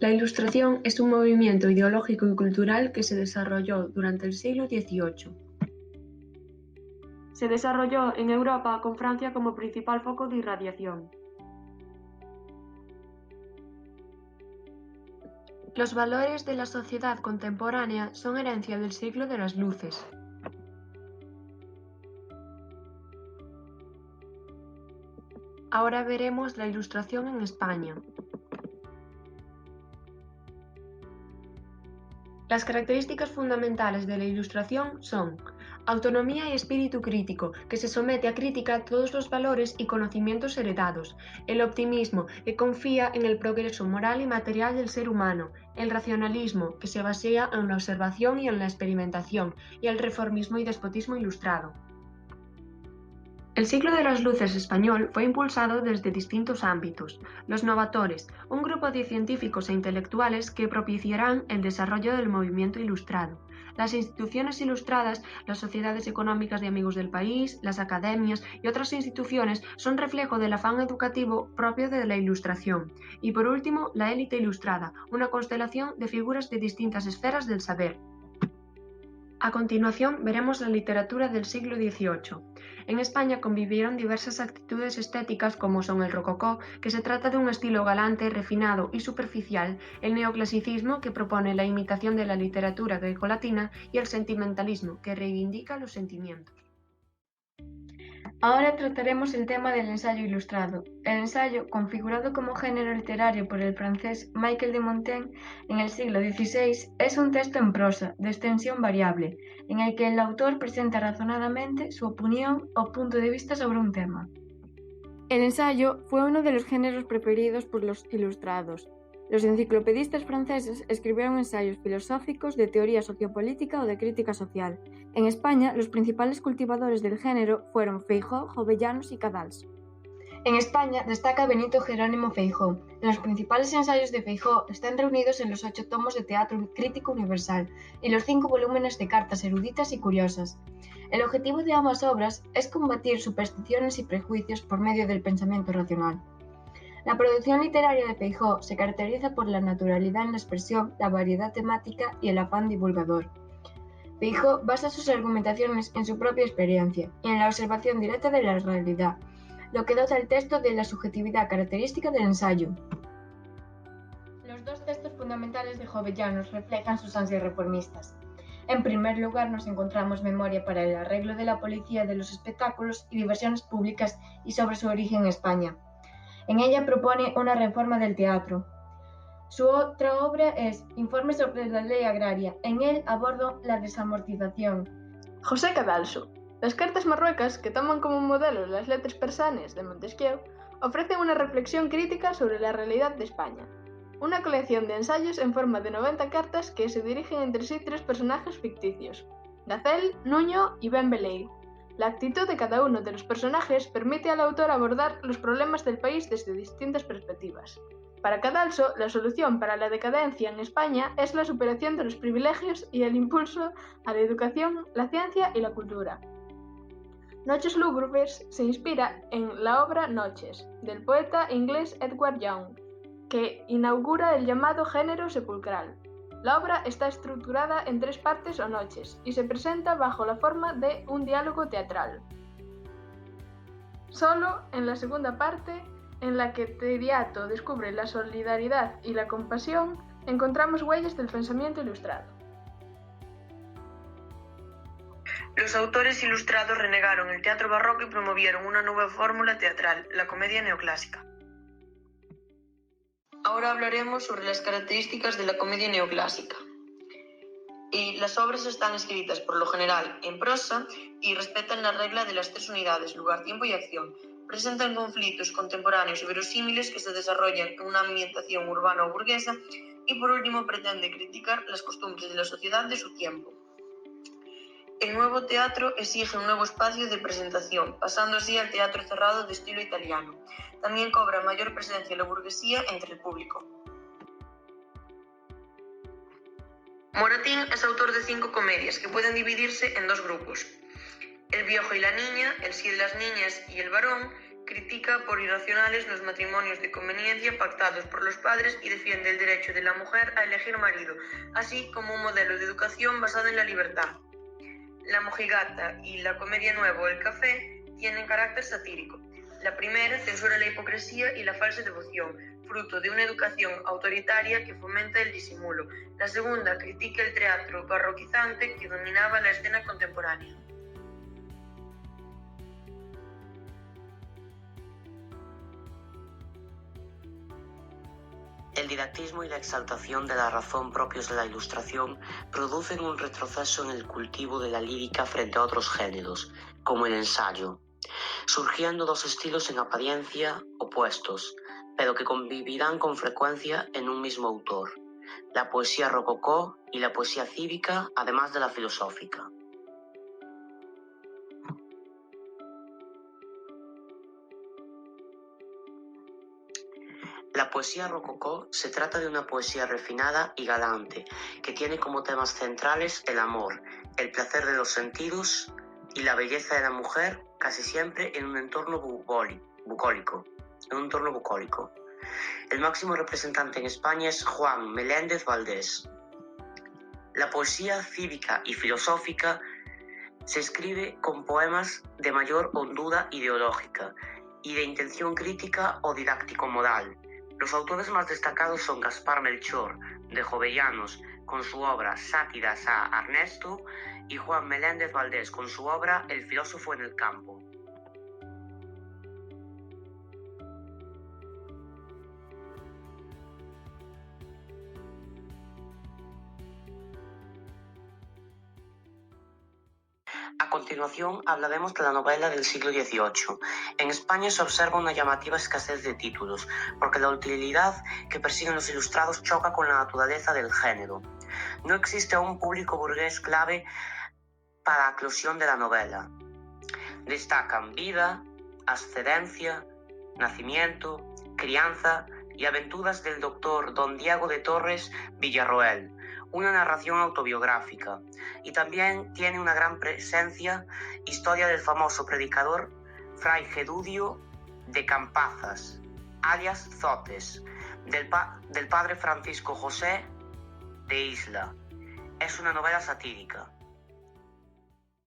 La Ilustración es un movimiento ideológico y cultural que se desarrolló durante el siglo XVIII. Se desarrolló en Europa con Francia como principal foco de irradiación. Los valores de la sociedad contemporánea son herencia del siglo de las luces. Ahora veremos la Ilustración en España. Las características fundamentales de la Ilustración son autonomía y espíritu crítico, que se somete a crítica todos los valores y conocimientos heredados, el optimismo, que confía en el progreso moral y material del ser humano, el racionalismo, que se basea en la observación y en la experimentación, y el reformismo y despotismo ilustrado. El siglo de las luces español fue impulsado desde distintos ámbitos. Los novatores, un grupo de científicos e intelectuales que propiciarán el desarrollo del movimiento ilustrado. Las instituciones ilustradas, las sociedades económicas de amigos del país, las academias y otras instituciones son reflejo del afán educativo propio de la Ilustración. Y por último, la élite ilustrada, una constelación de figuras de distintas esferas del saber. A continuación veremos la literatura del siglo XVIII. En España convivieron diversas actitudes estéticas como son el rococó, que se trata de un estilo galante, refinado y superficial, el neoclasicismo, que propone la imitación de la literatura grecolatina, y el sentimentalismo, que reivindica los sentimientos. Ahora trataremos el tema del ensayo ilustrado. El ensayo, configurado como género literario por el francés Michel de Montaigne en el siglo XVI, es un texto en prosa, de extensión variable, en el que el autor presenta razonadamente su opinión o punto de vista sobre un tema. El ensayo fue uno de los géneros preferidos por los ilustrados. Los enciclopedistas franceses escribieron ensayos filosóficos, de teoría sociopolítica o de crítica social. En España, los principales cultivadores del género fueron Feijoo, Jovellanos y Cadals. En España destaca Benito Jerónimo Feijoo. Los principales ensayos de Feijoo están reunidos en los 8 tomos de Teatro Crítico Universal y los 5 volúmenes de Cartas eruditas y curiosas. El objetivo de ambas obras es combatir supersticiones y prejuicios por medio del pensamiento racional. La producción literaria de Feijoo se caracteriza por la naturalidad en la expresión, la variedad temática y el afán divulgador. Feijoo basa sus argumentaciones en su propia experiencia y en la observación directa de la realidad, lo que dota al texto de la subjetividad característica del ensayo. Los dos textos fundamentales de Jovellanos reflejan sus ansias reformistas. En primer lugar, nos encontramos Memoria para el arreglo de la policía de los espectáculos y diversiones públicas y sobre su origen en España. En ella propone una reforma del teatro. Su otra obra es Informe sobre la ley agraria. En él aborda la desamortización. José Cadalso. Las cartas marruecas, que toman como modelo las letras persanes de Montesquieu, ofrecen una reflexión crítica sobre la realidad de España. Una colección de ensayos en forma de 90 cartas que se dirigen entre sí 3 personajes ficticios: Gacel, Nuño y Ben Beleid. La actitud de cada uno de los personajes permite al autor abordar los problemas del país desde distintas perspectivas. Para Cadalso, la solución para la decadencia en España es la superación de los privilegios y el impulso a la educación, la ciencia y la cultura. Noches lúgubres se inspira en la obra Noches, del poeta inglés Edward Young, que inaugura el llamado género sepulcral. La obra está estructurada en 3 partes o noches y se presenta bajo la forma de un diálogo teatral. Solo en la segunda parte, en la que Tiriato descubre la solidaridad y la compasión, encontramos huellas del pensamiento ilustrado. Los autores ilustrados renegaron el teatro barroco y promovieron una nueva fórmula teatral, la comedia neoclásica. Ahora hablaremos sobre las características de la comedia neoclásica. Las obras están escritas por lo general en prosa y respetan la regla de las 3 unidades, lugar, tiempo y acción. Presentan conflictos contemporáneos y verosímiles que se desarrollan en una ambientación urbana o burguesa y por último pretende criticar las costumbres de la sociedad de su tiempo. El nuevo teatro exige un nuevo espacio de presentación, pasando así al teatro cerrado de estilo italiano. También cobra mayor presencia la burguesía entre el público. Moratín es autor de 5 comedias que pueden dividirse en 2 grupos: El viejo y la niña, El sí de las niñas y El varón, critica por irracionales los matrimonios de conveniencia pactados por los padres y defiende el derecho de la mujer a elegir marido, así como un modelo de educación basado en la libertad. La Mojigata y la comedia nueva El Café tienen carácter satírico. La primera censura la hipocresía y la falsa devoción, fruto de una educación autoritaria que fomenta el disimulo. La segunda critica el teatro barroquizante que dominaba la escena contemporánea. El didactismo y la exaltación de la razón propios de la Ilustración producen un retroceso en el cultivo de la lírica frente a otros géneros, como el ensayo, surgiendo dos estilos en apariencia opuestos, pero que convivirán con frecuencia en un mismo autor, la poesía rococó y la poesía cívica, además de la filosófica. La poesía rococó se trata de una poesía refinada y galante, que tiene como temas centrales el amor, el placer de los sentidos y la belleza de la mujer, casi siempre en un entorno bucólico. El máximo representante en España es Juan Meléndez Valdés. La poesía cívica y filosófica se escribe con poemas de mayor hondura ideológica y de intención crítica o didáctico-moral. Los autores más destacados son Gaspar Melchor, de Jovellanos, con su obra Sátiras a Ernesto, y Juan Meléndez Valdés, con su obra El filósofo en el campo. A continuación hablaremos de la novela del siglo XVIII. En España se observa una llamativa escasez de títulos, porque la utilidad que persiguen los ilustrados choca con la naturaleza del género. No existe un público burgués clave para la eclosión de la novela. Destacan vida, ascendencia, nacimiento, crianza y aventuras del doctor Don Diego de Torres Villarroel, una narración autobiográfica, y también tiene una gran presencia historia del famoso predicador Fray Gedudio de Campazas, alias Zotes, del padre Francisco José de Isla. Es una novela satírica.